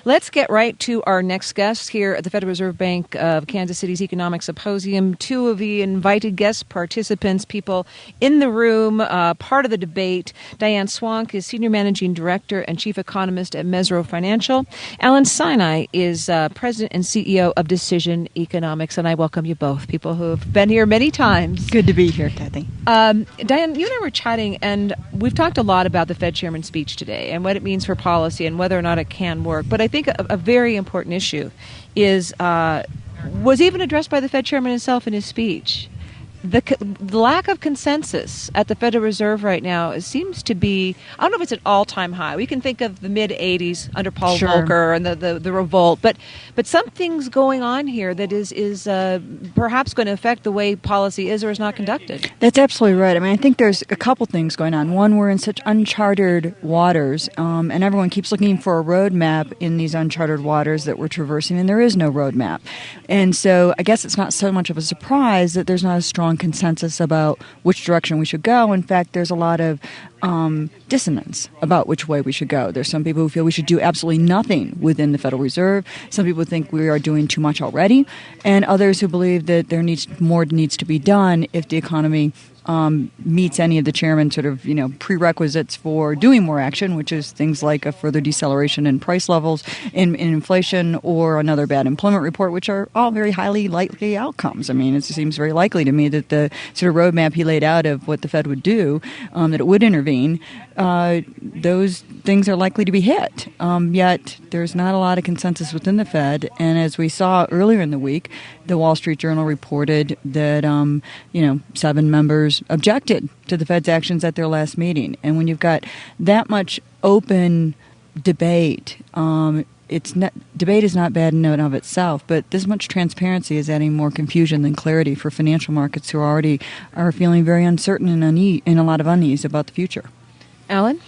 Let's get right to our next guest here at the Federal Reserve Bank of Kansas City's Economic Symposium. Two of the invited guest participants, people in the room, part of the debate. Diane Swonk is Senior Managing Director and Chief Economist at Mesirow Financial. Allen Sinai is President and CEO of Decision Economics. And I welcome you both, people who have been here many times. Good to be here, Kathy. Diane, you and I were chatting, and we've talked a lot about the Fed Chairman's speech today and what it means for policy and whether or not it can work. But I think a very important issue is was even addressed by the Fed Chairman himself in his speech. The lack of consensus at the Federal Reserve right now seems to be, I don't know if it's an all-time high. We can think of the mid-'80s under Paul Volcker and the revolt, but something's going on here that is perhaps going to affect the way policy is or is not conducted. That's absolutely right. I mean, I think there's a couple things going on. One, we're in such uncharted waters, and everyone keeps looking for a roadmap in these uncharted waters that we're traversing, and there is no roadmap. And so I guess it's not so much of a surprise that there's not a strong consensus about which direction we should go. In fact, there's a lot of dissonance about which way we should go. There's some people who feel we should do absolutely nothing within the Federal Reserve. Some people think we are doing too much already, and others who believe that more needs to be done if the economy meets any of the chairman's sort of, prerequisites for doing more action, which is things like a further deceleration in price levels, in inflation, or another bad employment report, which are all very highly likely outcomes. I mean, it seems very likely to me that the sort of roadmap he laid out of what the Fed would do, that it would intervene, those things are likely to be hit. Yet there's not a lot of consensus within the Fed. And as we saw earlier in the week, the Wall Street Journal reported that, 7 members objected to the Fed's actions at their last meeting. And when you've got that much open debate, debate is not bad in and of itself, but this much transparency is adding more confusion than clarity for financial markets who already are feeling very uncertain and a lot of unease about the future. Allen?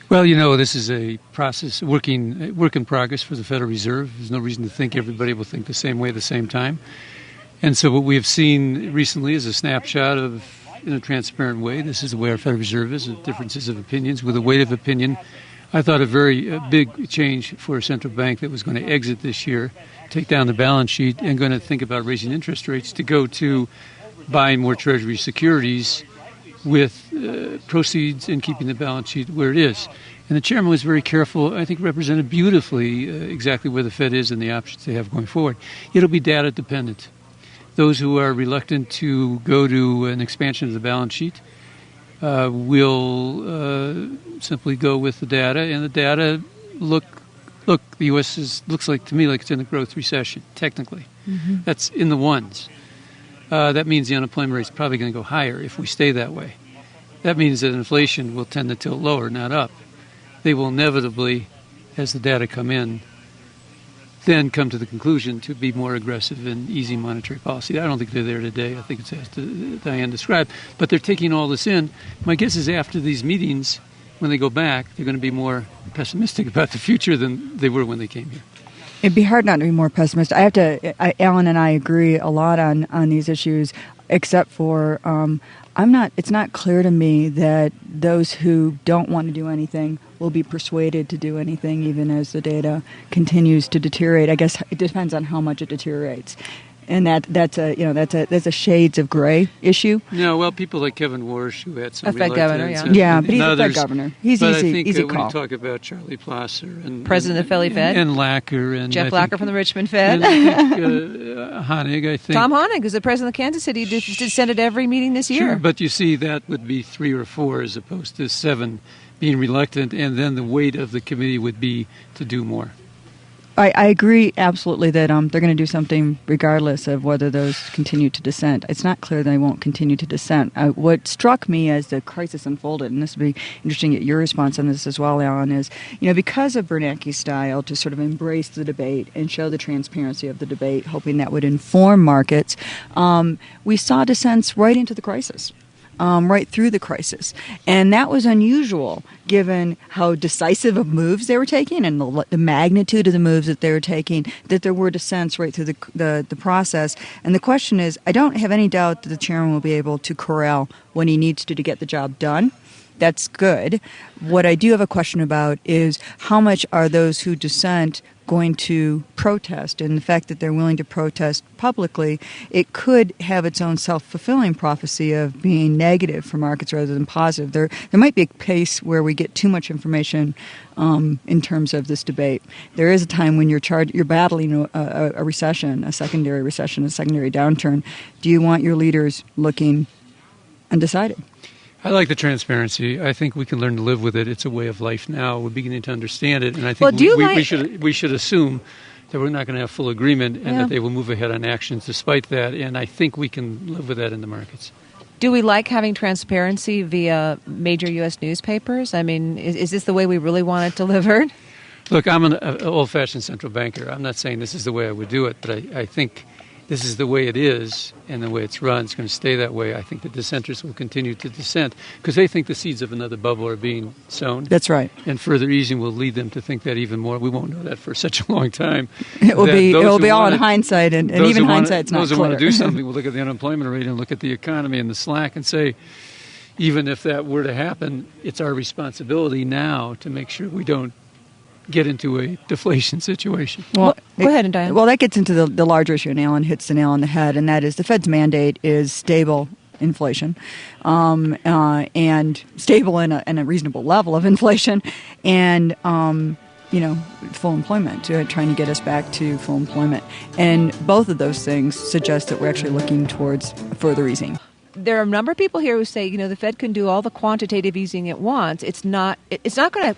Well, this is a process, work in progress for the Federal Reserve. There's no reason to think everybody will think the same way at the same time. And so what we have seen recently is a snapshot of, in a transparent way, this is the way our Federal Reserve is, differences of opinions. With a weight of opinion, I thought a very big change for a central bank that was going to exit this year, take down the balance sheet, and going to think about raising interest rates to go to buying more Treasury securities with proceeds and keeping the balance sheet where it is. And the chairman was very careful, I think represented beautifully exactly where the Fed is and the options they have going forward. It'll be data dependent. Those who are reluctant to go to an expansion of the balance sheet will simply go with the data. And the data look, the U.S. looks like to me like it's in a growth recession, technically. Mm-hmm. That's in the ones. That means the unemployment rate is probably going to go higher if we stay that way. That means that inflation will tend to tilt lower, not up. They will inevitably, as the data come in, then come to the conclusion to be more aggressive in easy monetary policy. I don't think they're there today. I think it's as Diane described. But they're taking all this in. My guess is after these meetings, when they go back, they're going to be more pessimistic about the future than they were when they came here. It'd be hard not to be more pessimistic. Alan and I agree a lot on these issues, except for it's not clear to me that those who don't want to do anything will be persuaded to do anything, even as the data continues to deteriorate. I guess it depends on how much it deteriorates. And that's a shades of gray issue. No, well, people like Kevin Warsh, who had some Fed governor, yeah, but he's a Fed governor. He's but easy, I think easy when call. you talk about Charlie Plosser and President of the Philly Fed, and Lacker and Jeff Lacker from the Richmond Fed, and I think, Honig, I think Tom Honig is the president of Kansas City. Dissented every meeting this year. Sure, but you see that would be 3 or 4 as opposed to 7 being reluctant, and then the weight of the committee would be to do more. I agree absolutely that they're going to do something regardless of whether those continue to dissent. It's not clear they won't continue to dissent. What struck me as the crisis unfolded, and this would be interesting to get your response on this as well, Alan, is, because of Bernanke's style to sort of embrace the debate and show the transparency of the debate, hoping that would inform markets, we saw dissents right into the crisis. Right through the crisis. And that was unusual given how decisive of moves they were taking and the magnitude of the moves that they were taking, that there were dissents right through the process. And the question is, I don't have any doubt that the chairman will be able to corral when he needs to get the job done. that's good. What I do have a question about is how much are those who dissent going to protest, and the fact that they're willing to protest publicly, it could have its own self-fulfilling prophecy of being negative for markets rather than positive. There might be a case where we get too much information in terms of this debate. There is a time when you're battling a recession, a secondary downturn. Do you want your leaders looking undecided? I like the transparency. I think we can learn to live with it. It's a way of life now. We're beginning to understand it, and I think we should assume that we're not going to have full agreement and that they will move ahead on actions despite that, and I think we can live with that in the markets. Do we like having transparency via major U.S. newspapers? I mean, is this the way we really want it delivered? Look, I'm an old-fashioned central banker. I'm not saying this is the way I would do it, but I think this is the way it is and the way it's run. It's going to stay that way. I think the dissenters will continue to dissent because they think the seeds of another bubble are being sown. That's right. And further easing will lead them to think that even more. We won't know that for such a long time. It will be all in hindsight, and even hindsight's not clear. Those who want to do something will look at the unemployment rate and look at the economy and the slack and say, even if that were to happen, it's our responsibility now to make sure we don't get into a deflation situation. Well, go ahead, Diane. Well, that gets into the larger issue, and Allen hits the nail on the head, and that is the Fed's mandate is stable inflation, and stable in a reasonable level of inflation, and full employment, trying to get us back to full employment. And both of those things suggest that we're actually looking towards further easing. There are a number of people here who say, the Fed can do all the quantitative easing it wants. It's not going to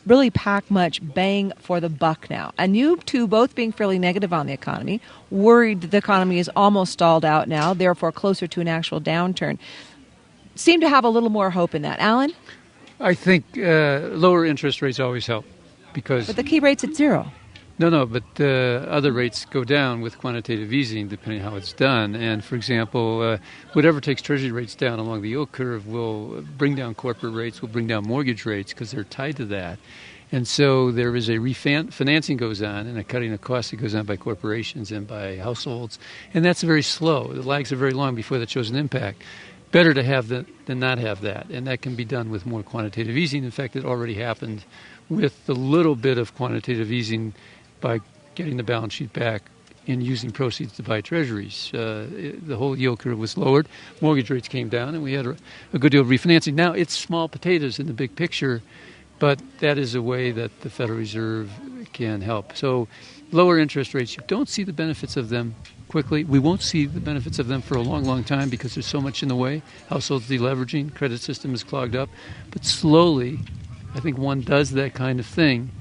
really pack much bang for the buck now. And you two both being fairly negative on the economy, worried that the economy is almost stalled out now, therefore closer to an actual downturn, seem to have a little more hope in that. Allen? I think lower interest rates always help because... But the key rate's at zero. No, but other rates go down with quantitative easing, depending on how it's done. And, for example, whatever takes Treasury rates down along the yield curve will bring down corporate rates, will bring down mortgage rates because they're tied to that. And so there is a refinancing goes on and a cutting of costs that goes on by corporations and by households. And that's very slow. The lags are very long before that shows an impact. Better to have that than not have that. And that can be done with more quantitative easing. In fact, it already happened with a little bit of quantitative easing by getting the balance sheet back and using proceeds to buy treasuries. The whole yield curve was lowered, mortgage rates came down, and we had a good deal of refinancing. Now, it's small potatoes in the big picture, but that is a way that the Federal Reserve can help. So lower interest rates, you don't see the benefits of them quickly. We won't see the benefits of them for a long, long time because there's so much in the way. Households deleveraging, credit system is clogged up. But slowly, I think one does that kind of thing,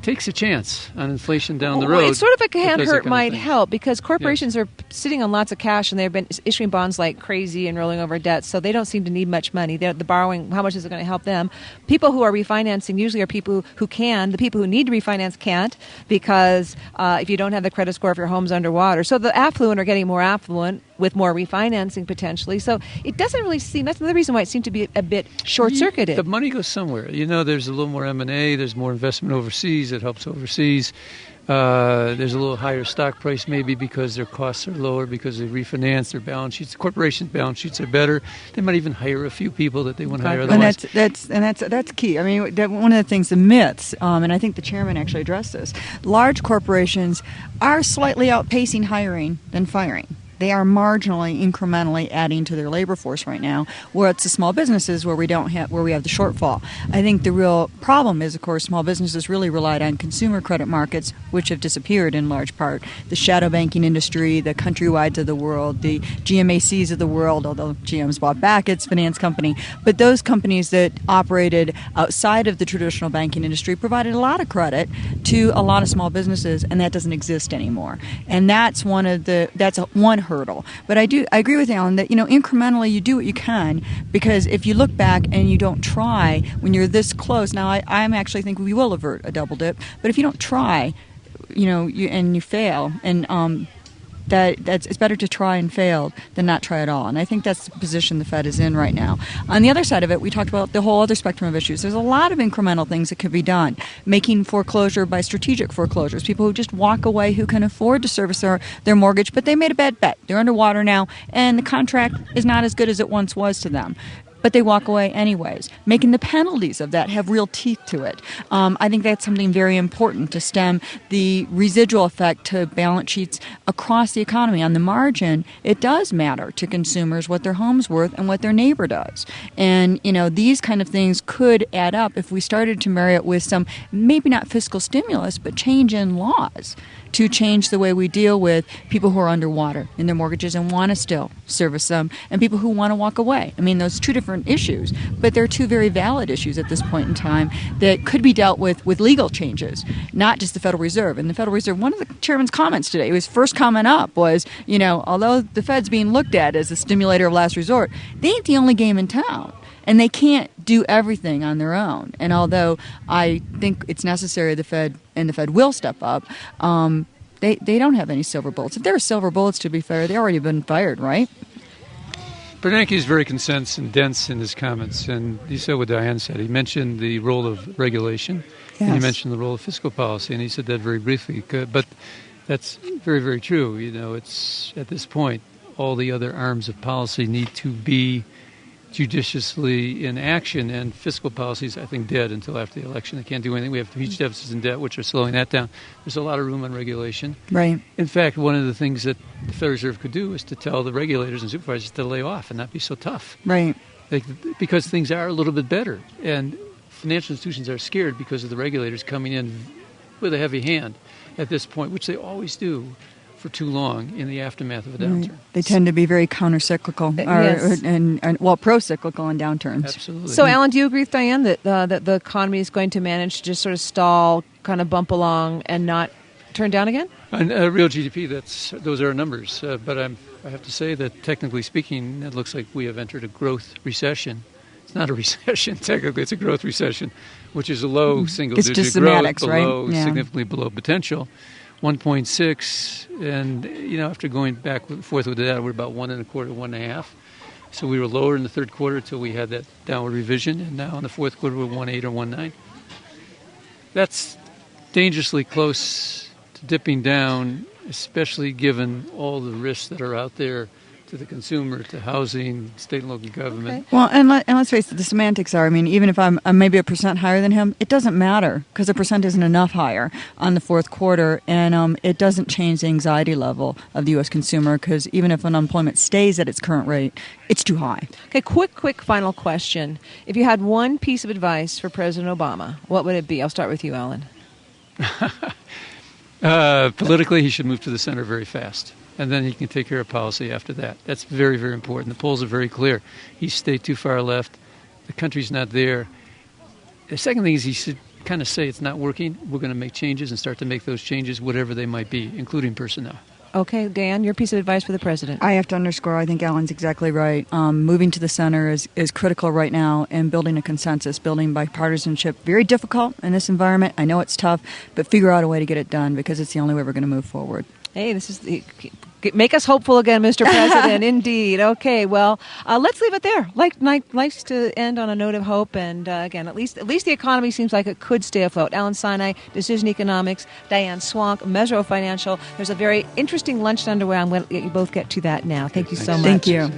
takes a chance on inflation down the road. It's sort of a hand hurt might help because corporations are sitting on lots of cash and they've been issuing bonds like crazy and rolling over debt, so they don't seem to need much money. The borrowing, how much is it going to help them? People who are refinancing usually are people who can. The people who need to refinance can't because if you don't have the credit score, if your home's underwater. So the affluent are getting more affluent with more refinancing potentially. So it doesn't really seem, that's another reason why it seemed to be a bit short-circuited. The money goes somewhere. There's a little more M&A, there's more investment overseas, it helps overseas. There's a little higher stock price maybe because their costs are lower because they refinance their balance sheets. Corporations' balance sheets are better. They might even hire a few people that they want to hire otherwise. And that's key. I mean, one of the things, the myths, and I think the chairman actually addressed this, large corporations are slightly outpacing hiring than firing. They are marginally, incrementally adding to their labor force right now, where it's the small businesses where we have the shortfall. I think the real problem is, of course, small businesses really relied on consumer credit markets, which have disappeared in large part. The shadow banking industry, the Countrywides of the world, the GMACs of the world, although GM's bought back its finance company. But those companies that operated outside of the traditional banking industry provided a lot of credit to a lot of small businesses, and that doesn't exist anymore. And that's one hurdle. But I agree with Allen that, incrementally you do what you can, because if you look back and you don't try when you're this close, now I'm actually think we will avert a double dip, but if you don't try, you fail, and it's better to try and fail than not try at all. And I think that's the position the Fed is in right now. On the other side of it, we talked about the whole other spectrum of issues. There's a lot of incremental things that could be done. Making foreclosure by strategic foreclosures. People who just walk away who can afford to service their mortgage, but they made a bad bet. They're underwater now, and the contract is not as good as it once was to them. but they walk away anyways, making the penalties of that have real teeth to it. I think that's something very important to stem the residual effect to balance sheets across the economy. On the margin, it does matter to consumers what their home's worth and what their neighbor does. And, these kind of things could add up if we started to marry it with some, maybe not fiscal stimulus, but change in laws to change the way we deal with people who are underwater in their mortgages and want to still service them, and people who want to walk away. I mean, those two different issues, but they're two very valid issues at this point in time that could be dealt with legal changes, not just the Federal Reserve. And the Federal Reserve, one of the chairman's comments today, his first comment up was, although the Fed's being looked at as a stimulator of last resort, they ain't the only game in town. And they can't do everything on their own. And although I think it's necessary the Fed will step up, they don't have any silver bullets. If there are silver bullets, to be fair, they already been fired, right? Bernanke is very concise and dense in his comments, and you said what Diane said. He mentioned the role of regulation, yes. And he mentioned the role of fiscal policy, and he said that very briefly. But that's very, very true. It's at this point, all the other arms of policy need to be judiciously in action, and fiscal policy is, I think, dead until after the election. They can't do anything. We have huge deficits in debt, which are slowing that down. There's a lot of room on regulation. Right. In fact, one of the things that the Federal Reserve could do is to tell the regulators and supervisors to lay off and not be so tough. Right. Because things are a little bit better. And financial institutions are scared because of the regulators coming in with a heavy hand at this point, which they always do for too long in the aftermath of a downturn. They tend to be very counter-cyclical, Yes. and pro-cyclical in downturns. Absolutely. So, Alan, do you agree with Diane that the economy is going to manage to just sort of stall, kind of bump along, and not turn down again? On real GDP, those are our numbers. But I have to say that, technically speaking, it looks like we have entered a growth recession. It's not a recession, technically. It's a growth recession, which is a low single-digit just growth, semantics, right? Yeah. significantly below potential. 1.6, and after going back and forth with the data, we're about 1.25, 1.5. So we were lower in the third quarter until we had that downward revision, and now in the fourth quarter we're 1.8 or 1.9. That's dangerously close to dipping down, especially given all the risks that are out there to the consumer, to housing, state and local government. Okay. Well, and let's face it, the semantics are, even if I'm maybe a percent higher than him, it doesn't matter because a percent isn't enough higher on the fourth quarter, and it doesn't change the anxiety level of the U.S. consumer because even if unemployment stays at its current rate, it's too high. Okay, quick final question. If you had one piece of advice for President Obama, what would it be? I'll start with you, Alan. Politically, he should move to the center very fast. And then he can take care of policy after that. That's very, very important. The polls are very clear. He stayed too far left. The country's not there. The second thing is he should kind of say it's not working. We're going to make changes and start to make those changes, whatever they might be, including personnel. Okay, Dan, your piece of advice for the president. I have to underscore, I think Alan's exactly right. Moving to the center is critical right now, and building a consensus, building bipartisanship. Very difficult in this environment. I know it's tough, but figure out a way to get it done because it's the only way we're going to move forward. Hey, make us hopeful again, Mr. President. Indeed. Okay, well, let's leave it there. Likes to end on a note of hope, and again, at least the economy seems like it could stay afloat. Allen Sinai, Decision Economics, Diane Swonk, Mesirow Financial. There's a very interesting lunch underway. I'm going to let you both get to that now. Thank you so much. Thank you.